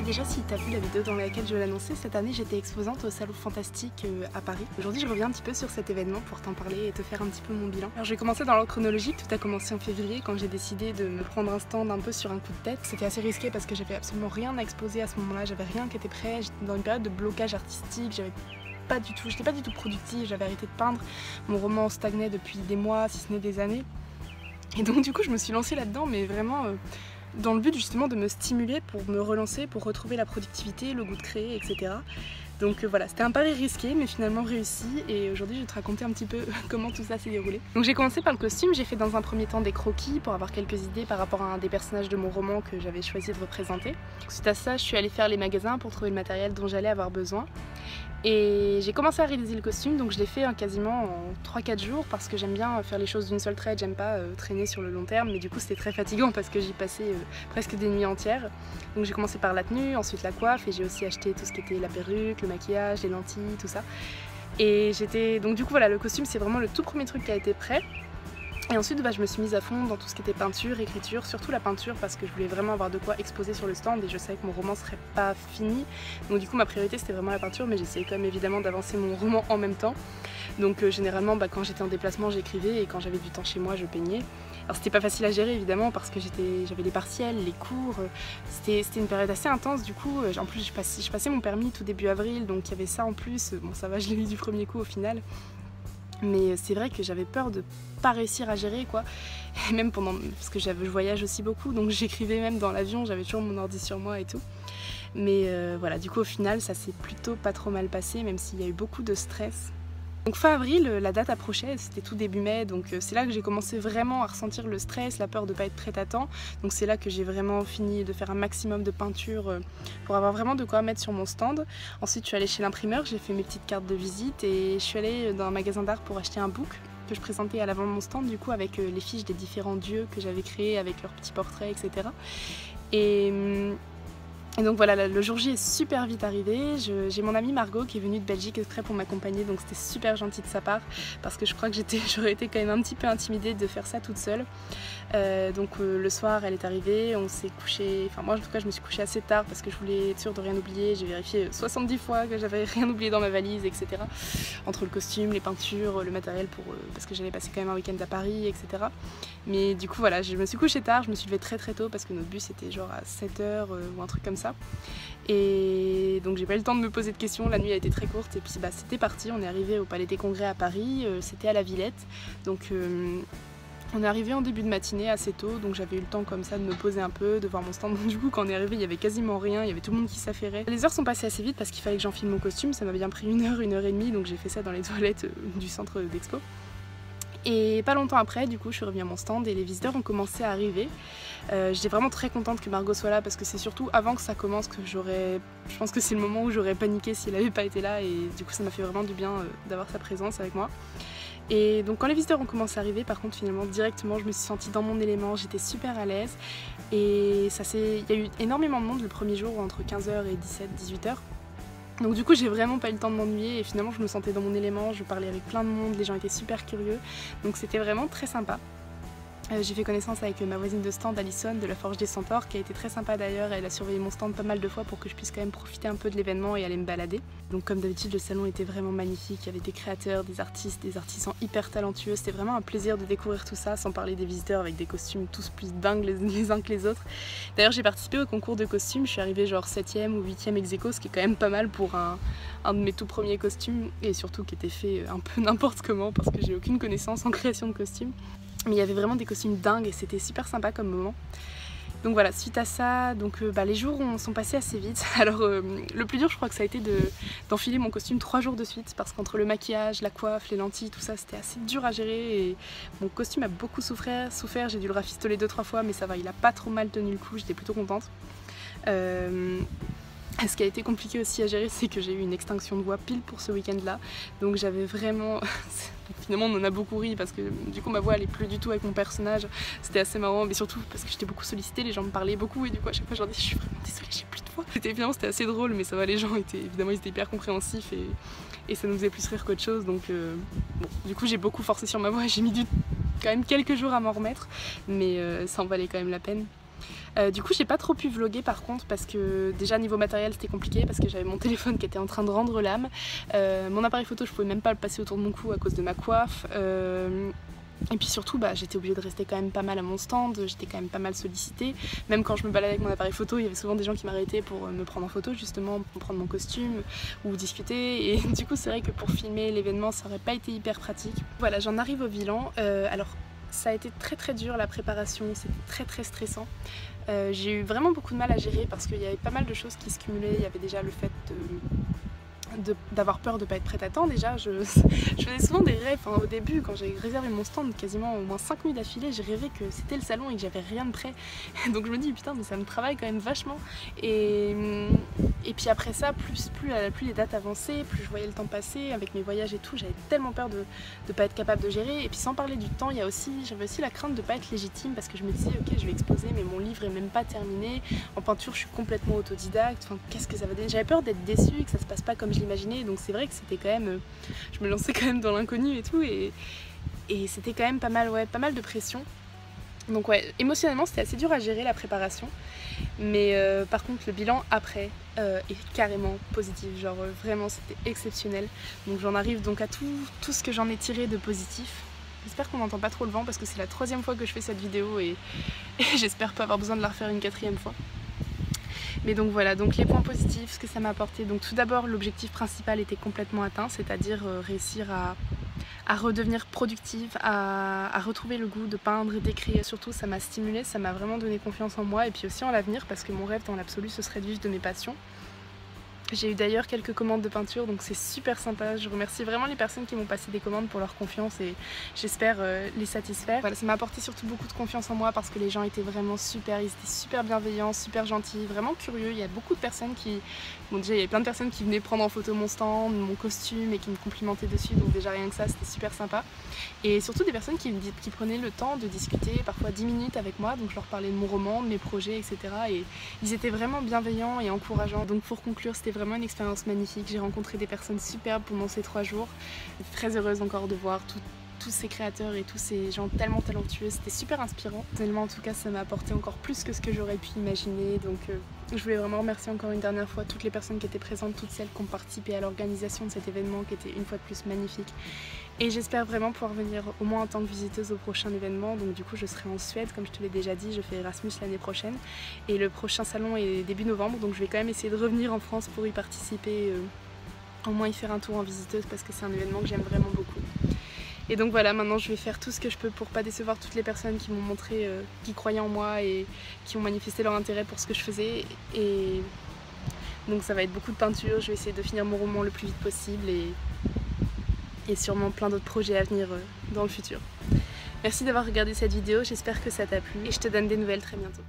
déjà si tu as vu la vidéo dans laquelle je l'annonçais, cette année j'étais exposante au Salon Fantastique à Paris. Aujourd'hui je reviens un petit peu sur cet événement pour t'en parler et te faire un petit peu mon bilan. Alors je vais commencer dans l'ordre chronologique, tout a commencé en février quand j'ai décidé de me prendre un stand un peu sur un coup de tête. C'était assez risqué parce que j'avais absolument rien à exposer à ce moment-là, j'avais rien qui était prêt, j'étais dans une période de blocage artistique, j'étais pas du tout productive, j'avais arrêté de peindre, mon roman stagnait depuis des mois, si ce n'est des années. Et donc du coup je me suis lancée là-dedans, mais vraiment dans le but justement de me stimuler pour me relancer, pour retrouver la productivité, le goût de créer, etc. Donc voilà, c'était un pari risqué mais finalement réussi, et aujourd'hui je vais te raconter un petit peu comment tout ça s'est déroulé. Donc j'ai commencé par le costume, j'ai fait dans un premier temps des croquis pour avoir quelques idées par rapport à un des personnages de mon roman que j'avais choisi de représenter. Suite à ça, je suis allée faire les magasins pour trouver le matériel dont j'allais avoir besoin. Et j'ai commencé à réaliser le costume, donc je l'ai fait quasiment en 3-4 jours parce que j'aime bien faire les choses d'une seule traite, j'aime pas traîner sur le long terme, mais du coup c'était très fatigant parce que j'y passais presque des nuits entières. Donc j'ai commencé par la tenue, ensuite la coiffe, et j'ai aussi acheté tout ce qui était la perruque, le maquillage, les lentilles, tout ça. Et donc du coup voilà, le costume c'est vraiment le tout premier truc qui a été prêt. Et ensuite je me suis mise à fond dans tout ce qui était peinture, écriture, surtout la peinture parce que je voulais vraiment avoir de quoi exposer sur le stand et je savais que mon roman serait pas fini. Donc du coup ma priorité c'était vraiment la peinture, mais j'essayais quand même évidemment d'avancer mon roman en même temps. Donc généralement quand j'étais en déplacement j'écrivais, et quand j'avais du temps chez moi je peignais. Alors c'était pas facile à gérer évidemment parce que j'avais les partiels, les cours, c'était une période assez intense du coup. En plus je passais mon permis tout début avril, donc il y avait ça en plus. Bon ça va, je l'ai eu du premier coup au final. Mais c'est vrai que j'avais peur de pas réussir à gérer quoi, et même parce que je voyage aussi beaucoup, donc j'écrivais même dans l'avion, j'avais toujours mon ordi sur moi et tout. Mais voilà, du coup au final ça s'est plutôt pas trop mal passé, même s'il y a eu beaucoup de stress. Donc fin avril, la date approchait, c'était tout début mai, donc c'est là que j'ai commencé vraiment à ressentir le stress, la peur de pas être prête à temps. Donc c'est là que j'ai vraiment fini de faire un maximum de peinture pour avoir vraiment de quoi mettre sur mon stand. Ensuite je suis allée chez l'imprimeur, j'ai fait mes petites cartes de visite, et je suis allée dans un magasin d'art pour acheter un book que je présentais à l'avant de mon stand, du coup avec les fiches des différents dieux que j'avais créés avec leurs petits portraits, etc. Et donc voilà, le jour J est super vite arrivé. J'ai mon amie Margot qui est venue de Belgique exprès pour m'accompagner, donc c'était super gentil de sa part parce que je crois que j'aurais été quand même un petit peu intimidée de faire ça toute seule. Le soir elle est arrivée, on s'est couché, enfin moi en tout cas je me suis couchée assez tard parce que je voulais être sûre de rien oublier. J'ai vérifié 70 fois que j'avais rien oublié dans ma valise, etc. Entre le costume, les peintures, le matériel parce que j'allais passer quand même un week-end à Paris, etc. Mais du coup voilà, je me suis couchée tard, je me suis levée très très tôt parce que notre bus était genre à 7h ou un truc comme ça. Et donc j'ai pas eu le temps de me poser de questions, la nuit a été très courte, et puis c'était parti, on est arrivé au Palais des Congrès à Paris, c'était à la Villette. Donc on est arrivé en début de matinée assez tôt, donc j'avais eu le temps comme ça de me poser un peu, de voir mon stand. Du coup quand on est arrivé il y avait quasiment rien, il y avait tout le monde qui s'affairait. Les heures sont passées assez vite parce qu'il fallait que j'enfile mon costume, ça m'a bien pris 1 heure et demie, donc j'ai fait ça dans les toilettes du centre d'expo. Et pas longtemps après, du coup, je suis revenue à mon stand et les visiteurs ont commencé à arriver. J'étais vraiment très contente que Margot soit là parce que c'est surtout avant que ça commence que je pense que c'est le moment où j'aurais paniqué s'il n'avait pas été là, et du coup ça m'a fait vraiment du bien d'avoir sa présence avec moi. Et donc quand les visiteurs ont commencé à arriver, par contre finalement directement je me suis sentie dans mon élément, j'étais super à l'aise, et il y a eu énormément de monde le premier jour entre 15h et 17-18h. Donc du coup j'ai vraiment pas eu le temps de m'ennuyer, et finalement je me sentais dans mon élément, je parlais avec plein de monde, les gens étaient super curieux, donc c'était vraiment très sympa. J'ai fait connaissance avec ma voisine de stand, Alison, de la Forge des Centaures, qui a été très sympa d'ailleurs. Elle a surveillé mon stand pas mal de fois pour que je puisse quand même profiter un peu de l'événement et aller me balader. Donc comme d'habitude le salon était vraiment magnifique, il y avait des créateurs, des artistes, des artisans hyper talentueux. C'était vraiment un plaisir de découvrir tout ça, sans parler des visiteurs avec des costumes tous plus dingues les uns que les autres. D'ailleurs j'ai participé au concours de costumes, je suis arrivée genre 7e ou 8e ex aequo, ce qui est quand même pas mal pour un de mes tout premiers costumes, et surtout qui était fait un peu n'importe comment parce que j'ai aucune connaissance en création de costumes. Mais il y avait vraiment des costumes dingues et c'était super sympa comme moment. Donc voilà, suite à ça, les jours sont passés assez vite. Alors le plus dur je crois que ça a été d'enfiler mon costume 3 jours de suite, parce qu'entre le maquillage, la coiffe, les lentilles, tout ça c'était assez dur à gérer, et mon costume a beaucoup souffert. J'ai dû le rafistoler 2-3 fois, mais ça va, il a pas trop mal tenu le coup, j'étais plutôt contente. Ce qui a été compliqué aussi à gérer, c'est que j'ai eu une extinction de voix pile pour ce week-end là, donc j'avais vraiment... Finalement on en a beaucoup ri parce que du coup ma voix elle est plus du tout avec mon personnage, c'était assez marrant, mais surtout parce que j'étais beaucoup sollicitée, les gens me parlaient beaucoup, et du coup à chaque fois je leur disais je suis vraiment désolée, j'ai plus de voix. Finalement c'était assez drôle, mais ça va, les gens étaient hyper compréhensifs, et ça nous faisait plus rire qu'autre chose, donc bon, du coup j'ai beaucoup forcé sur ma voix, j'ai mis quand même quelques jours à m'en remettre, mais ça en valait quand même la peine. Du coup j'ai pas trop pu vlogger par contre parce que déjà niveau matériel c'était compliqué parce que j'avais mon téléphone qui était en train de rendre l'âme. Mon appareil photo je pouvais même pas le passer autour de mon cou à cause de ma coiffe. Et puis surtout j'étais obligée de rester quand même pas mal à mon stand, j'étais quand même pas mal sollicitée. Même quand je me baladais avec mon appareil photo, il y avait souvent des gens qui m'arrêtaient pour me prendre en photo justement, pour prendre mon costume ou discuter. Et du coup c'est vrai que pour filmer l'événement ça aurait pas été hyper pratique. Voilà, j'en arrive au bilan. Alors ça a été très dur la préparation, c'était très stressant. J'ai eu vraiment beaucoup de mal à gérer parce qu'il y avait pas mal de choses qui se cumulaient. Il y avait déjà le fait d'avoir peur de ne pas être prête à temps. Déjà je faisais souvent des rêves, au début quand j'ai réservé mon stand quasiment au moins 5 nuits d'affilée, j'ai rêvé que c'était le salon et que j'avais rien de prêt. Donc je me dis putain mais ça me travaille quand même vachement. Et puis après ça, plus les dates avançaient, plus je voyais le temps passer avec mes voyages et tout, j'avais tellement peur de ne pas être capable de gérer. Et puis sans parler du temps, j'avais aussi la crainte de ne pas être légitime parce que je me disais ok je vais exposer mais mon livre est même pas terminé, en peinture je suis complètement autodidacte, qu'est-ce que ça va donner. J'avais peur d'être déçue, que ça se passe pas comme je l'imaginais, donc c'est vrai que c'était quand même, je me lançais quand même dans l'inconnu et tout, et c'était quand même pas mal de pression. Donc ouais, émotionnellement c'était assez dur à gérer la préparation, mais par contre le bilan après est carrément positif, genre vraiment c'était exceptionnel. Donc j'en arrive donc à tout ce que j'en ai tiré de positif. J'espère qu'on n'entend pas trop le vent parce que c'est la 3e fois que je fais cette vidéo et j'espère pas avoir besoin de la refaire une 4e fois. Mais donc voilà, donc les points positifs, ce que ça m'a apporté. Donc tout d'abord l'objectif principal était complètement atteint, c'est-à-dire réussir à redevenir productive, à retrouver le goût de peindre et d'écrire. Surtout ça m'a stimulée, ça m'a vraiment donné confiance en moi et puis aussi en l'avenir parce que mon rêve dans l'absolu ce serait de vivre de mes passions. J'ai eu d'ailleurs quelques commandes de peinture donc c'est super sympa, je remercie vraiment les personnes qui m'ont passé des commandes pour leur confiance et j'espère les satisfaire. Voilà, ça m'a apporté surtout beaucoup de confiance en moi parce que les gens étaient vraiment super, ils étaient super bienveillants, super gentils, vraiment curieux. Il y a beaucoup de personnes déjà il y avait plein de personnes qui venaient prendre en photo mon stand, mon costume et qui me complimentaient dessus, donc déjà rien que ça c'était super sympa. Et surtout des personnes qui prenaient le temps de discuter, parfois 10 minutes avec moi, donc je leur parlais de mon roman, de mes projets, etc. Et ils étaient vraiment bienveillants et encourageants. Donc pour conclure, c'était vraiment une expérience magnifique. J'ai rencontré des personnes superbes pendant ces 3 jours. Très heureuse encore de voir tous ces créateurs et tous ces gens tellement talentueux. C'était super inspirant. Personnellement en tout cas ça m'a apporté encore plus que ce que j'aurais pu imaginer. Donc je voulais vraiment remercier encore une dernière fois toutes les personnes qui étaient présentes, toutes celles qui ont participé à l'organisation de cet événement qui était une fois de plus magnifique. Et j'espère vraiment pouvoir venir au moins en tant que visiteuse au prochain événement. Donc du coup je serai en Suède comme je te l'ai déjà dit, je fais Erasmus l'année prochaine. Et le prochain salon est début novembre, donc je vais quand même essayer de revenir en France pour y participer, au moins y faire un tour en visiteuse parce que c'est un événement que j'aime vraiment beaucoup. Et donc voilà, maintenant je vais faire tout ce que je peux pour pas décevoir toutes les personnes qui m'ont montré, qui croyaient en moi et qui ont manifesté leur intérêt pour ce que je faisais. Et donc ça va être beaucoup de peinture, je vais essayer de finir mon roman le plus vite possible et sûrement plein d'autres projets à venir dans le futur. Merci d'avoir regardé cette vidéo, j'espère que ça t'a plu et je te donne des nouvelles très bientôt.